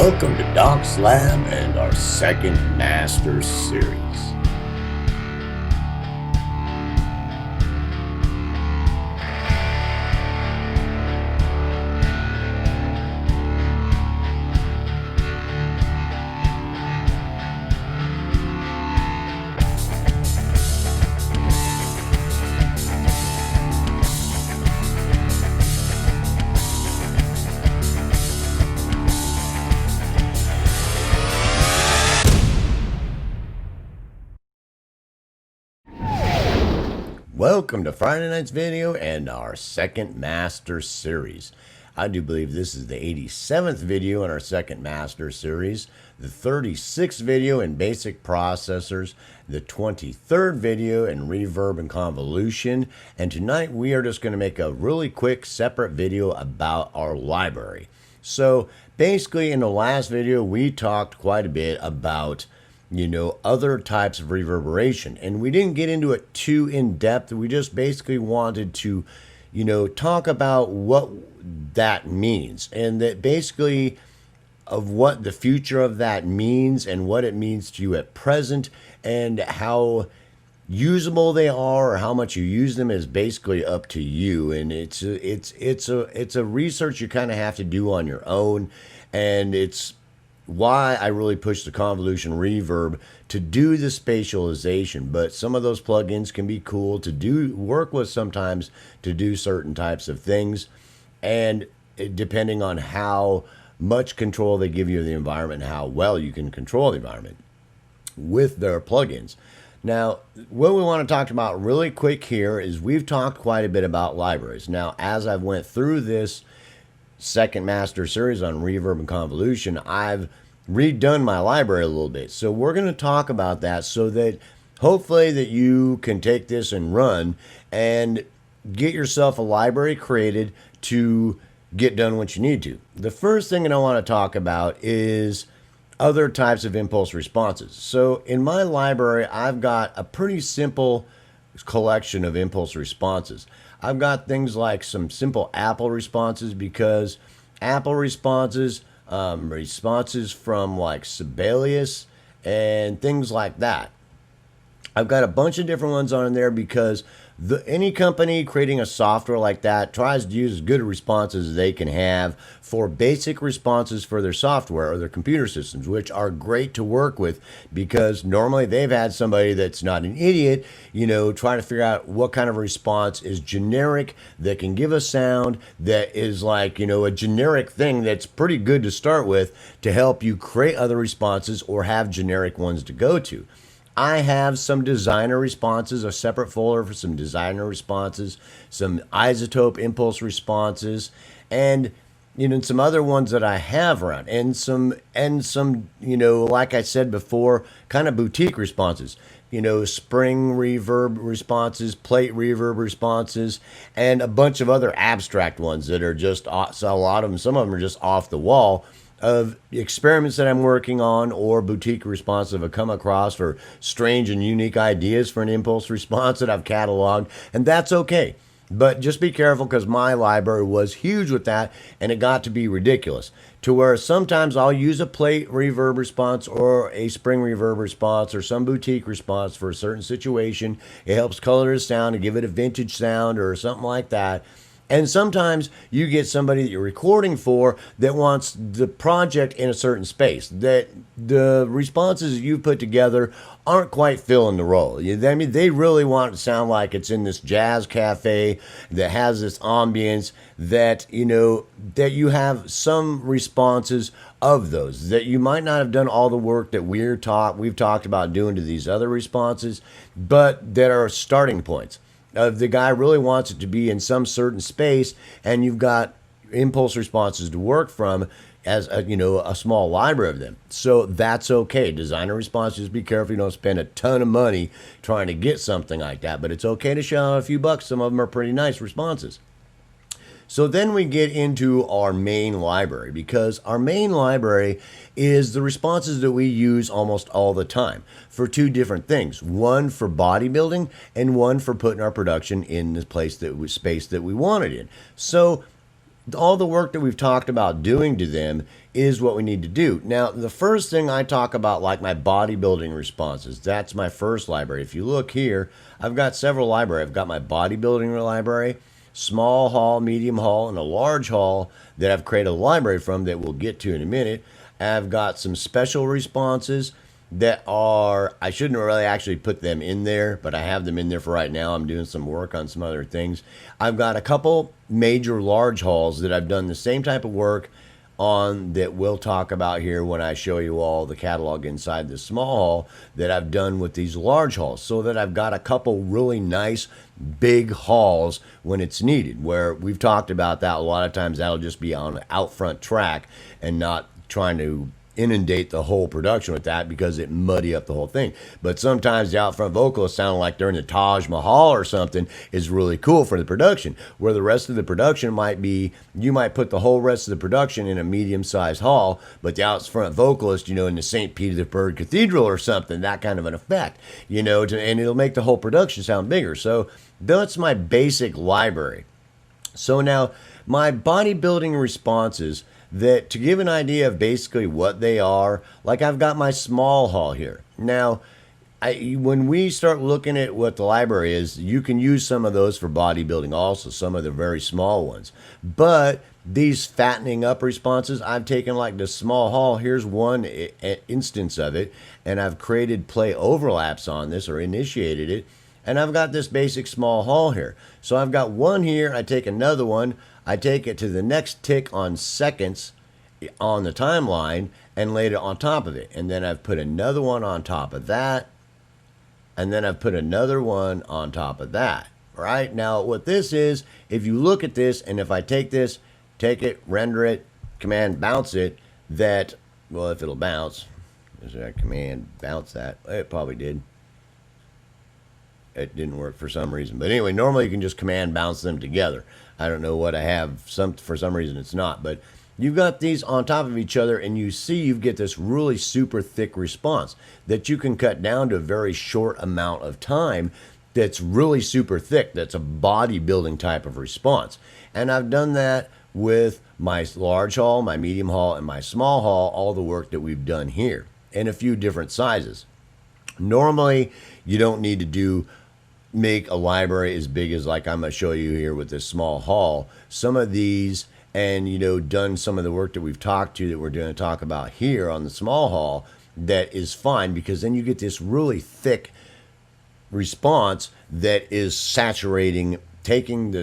Welcome to Doc's Lab and our second Master Series. Welcome to Friday night's video and our second Master Series. I do believe this is the 87th video in our second Master Series, the 36th video in Basic Processors, the 23rd video in Reverb and Convolution, and tonight we are just going to make a really quick separate video about our library. So basically in the last video we talked quite a bit about other types of reverberation. And we didn't get into it too in depth. We just basically wanted to, talk about what that means and that basically of what the future of that means and what it means to you at present and how usable they are or how much you use them is basically up to you. And it's a research you kind of have to do on your own. And it's why I really push the Convolution Reverb to do the spatialization, but some of those plugins can be cool to work with sometimes to do certain types of things, and depending on how much control they give you of the environment and how well you can control the environment with their plugins. Now, what we want to talk about really quick here is we've talked quite a bit about libraries. Now, as I've went through this second Master Series on Reverb and Convolution, I've redone my library a little bit. So we're going to talk about that so that hopefully that you can take this and run and get yourself a library created to get done what you need to. The first thing that I want to talk about is other types of impulse responses. So in my library, I've got a pretty simple collection of impulse responses. I've got things like some simple Apple responses, because Apple responses, responses from like Sibelius and things like that. I've got a bunch of different ones on there because any company creating a software like that tries to use as good responses as they can have for basic responses for their software or their computer systems, which are great to work with because normally they've had somebody that's not an idiot, trying to figure out what kind of response is generic that can give a sound that is like, a generic thing that's pretty good to start with to help you create other responses or have generic ones to go to. I have some designer responses, a separate folder for some designer responses, some isotope impulse responses, and some other ones that I have around, and some like I said before, kind of boutique responses. Spring reverb responses, plate reverb responses, and a bunch of other abstract ones that are just, so a lot of them, some of them are just off the wall, of experiments that I'm working on or boutique responses I've come across for strange and unique ideas for an impulse response that I've cataloged, and that's okay. But just be careful, because my library was huge with that and it got to be ridiculous to where sometimes I'll use a plate reverb response or a spring reverb response or some boutique response for a certain situation. It helps color the sound and give it a vintage sound or something like that. And sometimes you get somebody that you're recording for that wants the project in a certain space, that the responses you've put together aren't quite filling the role. I mean, they really want it to sound like it's in this jazz cafe that has this ambience that, that you have some responses of those, that you might not have done all the work that we've talked about doing to these other responses, but that are starting points. The guy really wants it to be in some certain space, and you've got impulse responses to work from as a small library of them. So that's okay. Designer responses, be careful you don't spend a ton of money trying to get something like that, but it's okay to shell out a few bucks. Some of them are pretty nice responses. So then we get into our main library, because our main library is the responses that we use almost all the time for two different things. One for bodybuilding and one for putting our production in the space that we want it in. So all the work that we've talked about doing to them is what we need to do. Now, the first thing I talk about, like my bodybuilding responses, that's my first library. If you look here, I've got several libraries. I've got my bodybuilding library, small hall, medium hall, and a large hall that I've created a library from that we'll get to in a minute. I've got some special responses that are, I shouldn't really actually put them in there, but I have them in there for right now. I'm doing some work on some other things. I've got a couple major large halls that I've done the same type of work on that we'll talk about here when I show you all the catalog inside the small hall that I've done with these large halls, so that I've got a couple really nice big halls when it's needed, where we've talked about that a lot of times. That'll just be on an out front track and not trying to inundate the whole production with that, because it muddy up the whole thing. But sometimes the out front vocalist sounding like they're in the Taj Mahal or something is really cool for the production, where the rest of the production might be, you might put the whole rest of the production in a medium-sized hall, but the out front vocalist, in the St. Petersburg Cathedral or something, that kind of an effect, and it'll make the whole production sound bigger. So that's my basic library. So now my bodybuilding responses, that to give an idea of basically what they are, like I've got my small hall here. Now, when we start looking at what the library is, you can use some of those for bodybuilding also, some of the very small ones. But these fattening up responses, I've taken like the small hall. Here's one instance of it, and I've created play overlaps on this, or initiated it. And I've got this basic small hall here. So I've got one here, I take another one, I take it to the next tick on seconds on the timeline and laid it on top of it. And then I've put another one on top of that. And then I've put another one on top of that. Right? Now, what this is, if you look at this, and if I take this, take it, render it, command bounce it, that, well, if it'll bounce, is that command bounce that? It probably did. It didn't work for some reason. But anyway, normally you can just command bounce them together. I don't know what I have. For some reason it's not. But you've got these on top of each other, and you see you get this really super thick response that you can cut down to a very short amount of time. That's really super thick. That's a bodybuilding type of response. And I've done that with my large hall, my medium hall, and my small hall, all the work that we've done here in a few different sizes. Normally, you don't need to make a library as big as like I'm going to show you here with this small hall. Some of these, and done some of the work that we've talked to that we're going to talk about here on the small hall, that is fine, because then you get this really thick response that is saturating,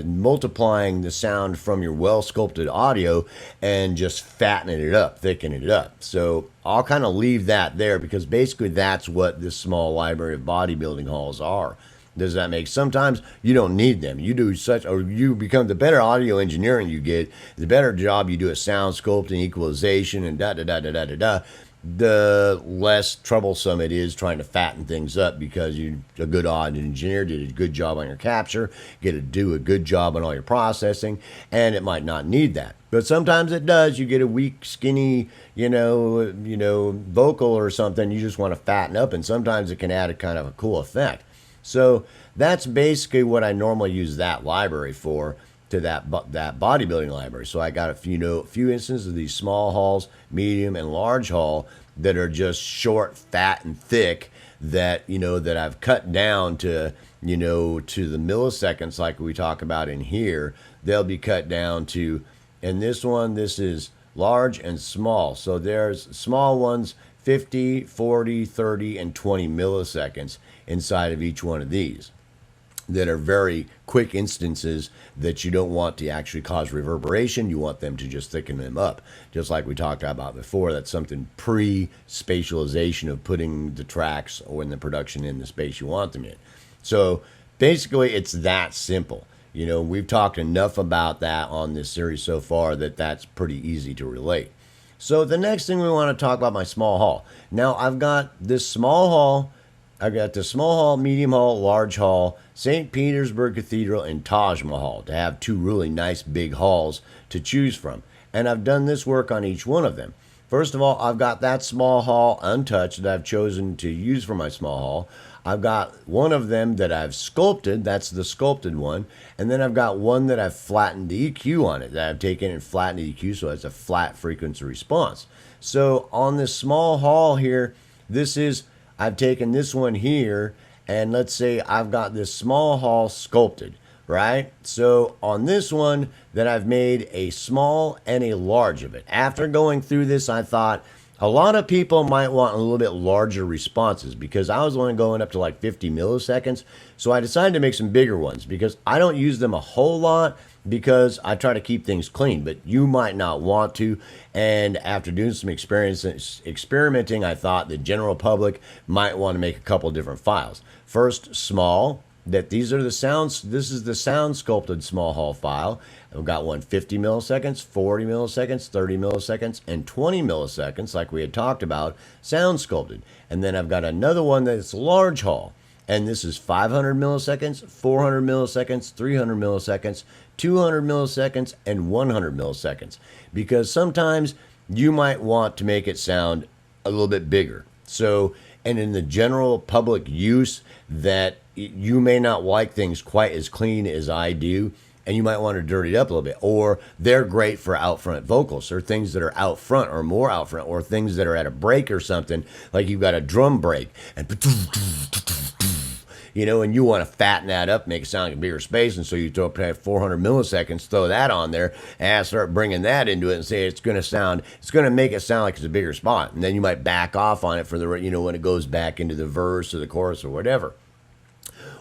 multiplying the sound from your well-sculpted audio and just fattening it up, thickening it up. So I'll kind of leave that there, because basically that's what this small library of bodybuilding halls are. Does that make? Sometimes you don't need them. You do or you become, the better audio engineering you get, the better job you do at sound sculpting, equalization, and the less troublesome it is trying to fatten things up, because a good audio engineer did a good job on your capture, get to do a good job on all your processing, and it might not need that. But sometimes it does. You get a weak, skinny, vocal or something, you just want to fatten up, and sometimes it can add a kind of a cool effect. So that's basically what I normally use that library for, to that bodybuilding library. So I got a few instances of these small halls, medium, and large hall that are just short, fat, and thick, that that I've cut down to to the milliseconds, like we talk about in here. They'll be cut down to, and this is large and small. So there's small ones, 50, 40, 30, and 20 milliseconds inside of each one of these, that are very quick instances that you don't want to actually cause reverberation. You want them to just thicken them up. Just like we talked about before, that's something pre-spatialization of putting the tracks or in the production in the space you want them in. So basically it's that simple. We've talked enough about that on this series so far that that's pretty easy to relate. So the next thing we want to talk about, my small hall. Now I've got this small hall. I got the small hall, medium hall, large hall, St. Petersburg Cathedral, and Taj Mahal, to have two really nice big halls to choose from. And I've done this work on each one of them. First of all, I've got that small hull untouched that I've chosen to use for my small hull. I've got one of them that I've sculpted, that's the sculpted one, and then I've got one that I've flattened the EQ on it, that I've taken and flattened the EQ so it's a flat frequency response. So on this small hull here, I've taken this one here, and let's say I've got this small hull sculpted, right? So on this one, that I've made a small and a large of it. After going through this, I thought a lot of people might want a little bit larger responses because I was only going up to like 50 milliseconds. So I decided to make some bigger ones because I don't use them a whole lot because I try to keep things clean, but you might not want to. And after doing some experimenting, I thought the general public might want to make a couple different files. First, small. These are the sounds. This is the sound sculpted small hull file. I've got one 50 milliseconds, 40 milliseconds, 30 milliseconds, and 20 milliseconds, like we had talked about, sound sculpted. And then I've got another one that's large hull. And this is 500 milliseconds, 400 milliseconds, 300 milliseconds, 200 milliseconds, and 100 milliseconds. Because sometimes you might want to make it sound a little bit bigger. So, and in the general public use, that you may not like things quite as clean as I do, and you might want to dirty it up a little bit. Or they're great for out front vocals, or things that are out front or more out front, or things that are at a break or something, like you've got a drum break, and you know, and you want to fatten that up, make it sound like a bigger space, and so you throw up 400 milliseconds, throw that on there, and start bringing that into it, and say it's going to make it sound like it's a bigger spot, and then you might back off on it for the, you know, when it goes back into the verse or the chorus or whatever.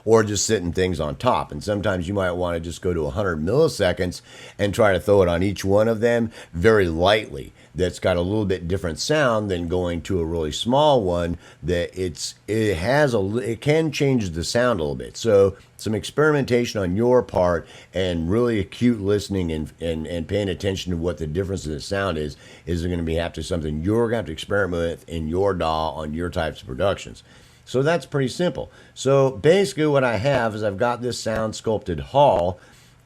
Or just sitting things on top. And sometimes you might want to just go to 100 milliseconds and try to throw it on each one of them very lightly. That's got a little bit different sound than going to a really small one that it can change the sound a little bit. So some experimentation on your part and really acute listening and paying attention to what the difference in the sound is going to have to something you're going to have to experiment with in your DAW on your types of productions. So that's pretty simple. So basically what I have is I've got this sound sculpted hull,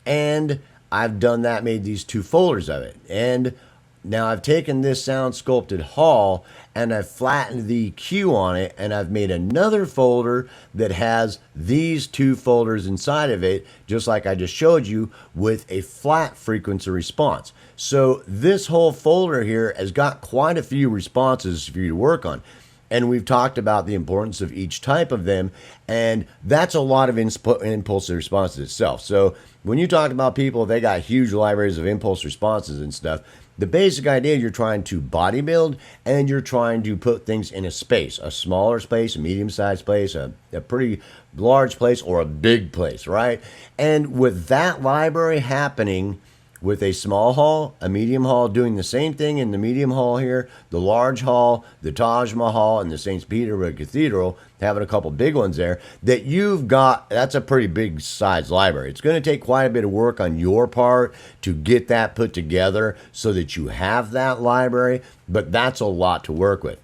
and I've done that, made these two folders of it. And now I've taken this sound sculpted hull and I've flattened the EQ on it, and I've made another folder that has these two folders inside of it, just like I just showed you, with a flat frequency response. So this whole folder here has got quite a few responses for you to work on. And we've talked about the importance of each type of them, and that's a lot of impulse responses itself. So when you talk about people, they got huge libraries of impulse responses and stuff. The basic idea, you're trying to body build, and you're trying to put things in a space, a smaller space, a medium-sized place, a pretty large place, or a big place, right? And with that library happening, with a small hull, a medium hull, doing the same thing in the medium hull here, the large hull, the Taj Mahal, and the St. Petersburg Cathedral, having a couple big ones there, that you've got, that's a pretty big size library. It's going to take quite a bit of work on your part to get that put together so that you have that library, but that's a lot to work with.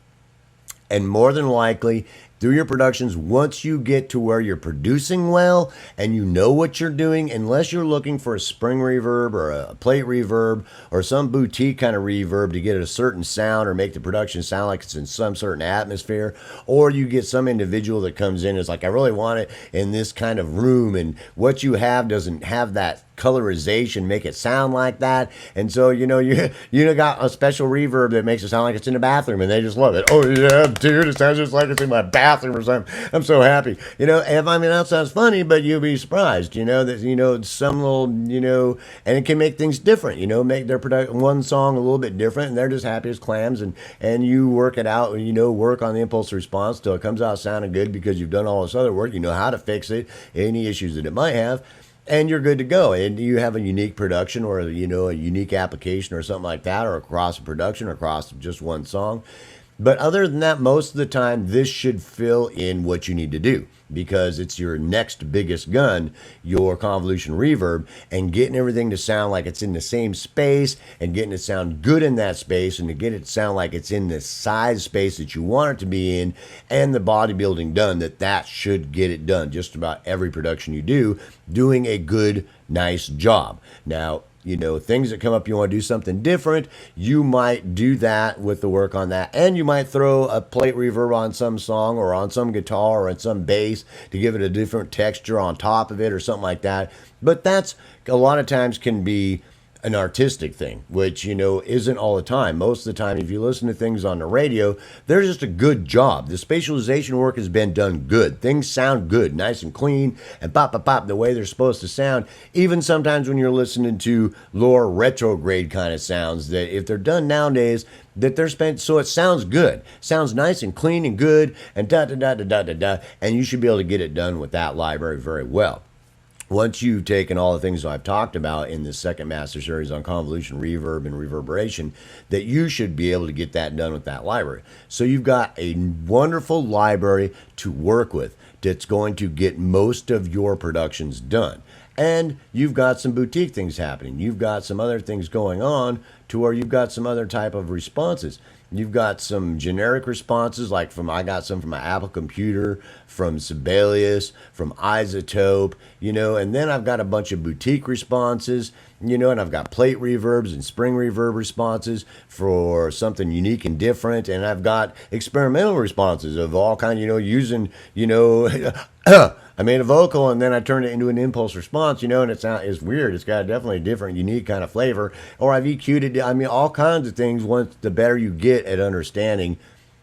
And more than likely, through your productions, once you get to where you're producing well and you know what you're doing, unless you're looking for a spring reverb or a plate reverb or some boutique kind of reverb to get a certain sound or make the production sound like it's in some certain atmosphere, or you get some individual that comes in and is like, I really want it in this kind of room, and what you have doesn't have that colorization, make it sound like that, and so you got a special reverb that makes it sound like it's in the bathroom, and they just love it. Oh yeah, dude, it sounds just like it's in my bathroom or something. I'm so happy. That sounds funny, but you'll be surprised. That some little and it can make things different. Make their one song a little bit different, and they're just happy as clams. And you work it out. Work on the impulse response till it comes out sounding good because you've done all this other work. You know how to fix it, any issues that it might have. And you're good to go. And you have a unique production or a unique application or something like that, or across a production or across just one song. But other than that, most of the time, this should fill in what you need to do, because it's your next biggest gun, your convolution reverb, and getting everything to sound like it's in the same space and getting it sound good in that space, and to get it to sound like it's in the size space that you want it to be in, and the bodybuilding done, that should get it done. Just about every production you do, doing a good, nice job. Now, you know, things that come up, you want to do something different, you might do that with the work on that. And you might throw a plate reverb on some song or on some guitar or on some bass to give it a different texture on top of it or something like that. But that's a lot of times can be an artistic thing, which, you know, isn't all the time. Most of the time, if you listen to things on the radio, they're just a good job. The spatialization work has been done good. Things sound good, nice and clean, and pop, pop, pop, the way they're supposed to sound. Even sometimes when you're listening to lower retrograde kind of sounds, that if they're done nowadays, that they're spent so it sounds good, sounds nice and clean and good, and da da da da da da da, and you should be able to get it done with that library very well. Once you've taken all the things I've talked about in the second master series on convolution, reverb, and reverberation, that you should be able to get that done with that library. So you've got a wonderful library to work with that's going to get most of your productions done. And you've got some boutique things happening. You've got some other things going on to where you've got some other type of responses. You've got some generic responses, like I got some from my Apple computer, from Sibelius, from Isotope, you know, and then I've got a bunch of boutique responses, you know, and I've got plate reverbs and spring reverb responses for something unique and different, and I've got experimental responses of all kinds, you know, using, you know, I made a vocal and then I turned it into an impulse response, you know, and it's weird. It's got definitely a different, unique kind of flavor. Or I've EQ'd it. I mean, all kinds of things. Once the better you get at understanding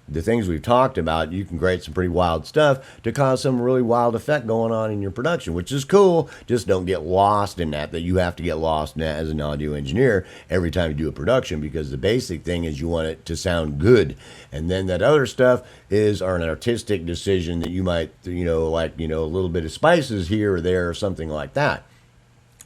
the things we've talked about, you can create some pretty wild stuff to cause some really wild effect going on in your production, which is cool. Just don't get lost in that you have to get lost in that as an audio engineer every time you do a production, because the basic thing is you want it to sound good. And then that other stuff is an artistic decision that you might, you know, like, you know, a little bit of spices here or there or something like that.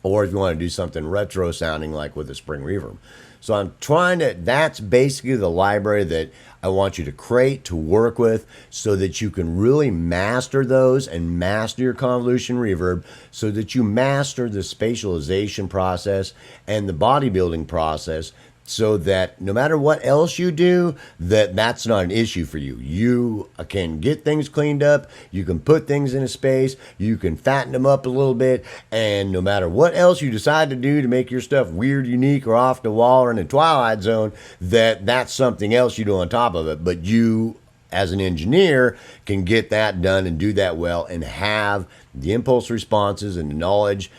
Or if you want to do something retro sounding like with a spring reverb. So I'm trying to, that's basically the library that I want you to create, to work with, so that you can really master those and master your convolution reverb, so that you master the spatialization process and the bodybuilding process, so that no matter what else you do, that's not an issue for you. You can get things cleaned up, you can put things in a space, you can fatten them up a little bit, and no matter what else you decide to do to make your stuff weird, unique, or off the wall, or in the twilight zone, that's something else you do on top of it. But you, as an engineer, can get that done and do that well and have the impulse responses and the knowledge,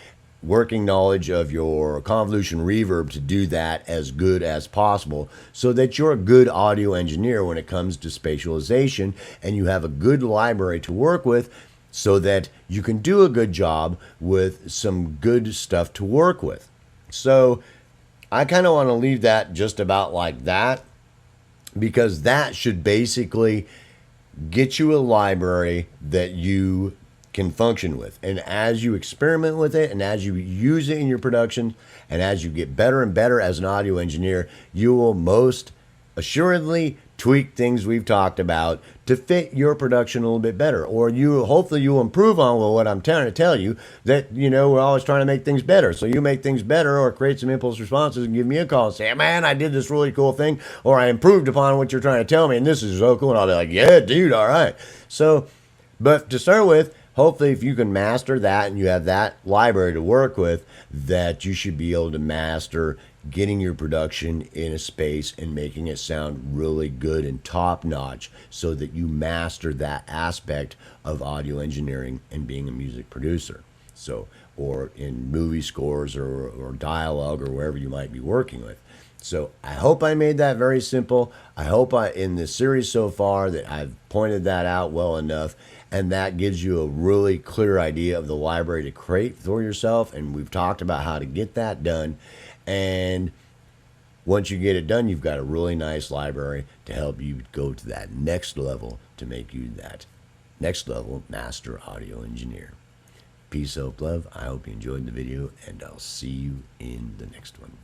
working knowledge of your convolution reverb to do that as good as possible, so that you're a good audio engineer when it comes to spatialization, and you have a good library to work with, so that you can do a good job with some good stuff to work with. So I kind of want to leave that just about like that, because that should basically get you a library that you can function with. And as you experiment with it, and as you use it in your production, and as you get better and better as an audio engineer, you will most assuredly tweak things we've talked about to fit your production a little bit better. Or hopefully you'll improve on what I'm trying to tell you, that, you know, we're always trying to make things better. So you make things better, or create some impulse responses and give me a call and say, man, I did this really cool thing, or I improved upon what you're trying to tell me, and this is so cool. And I'll be like, yeah, dude, all right. So, but to start with, hopefully, if you can master that and you have that library to work with, that you should be able to master getting your production in a space and making it sound really good and top notch, so that you master that aspect of audio engineering and being a music producer. So, or in movie scores or dialogue or wherever you might be working with. So I hope I made that very simple. I hope in this series so far that I've pointed that out well enough, and that gives you a really clear idea of the library to create for yourself. And we've talked about how to get that done. And once you get it done, you've got a really nice library to help you go to that next level, to make you that next level master audio engineer. Peace, hope, love. I hope you enjoyed the video, and I'll see you in the next one.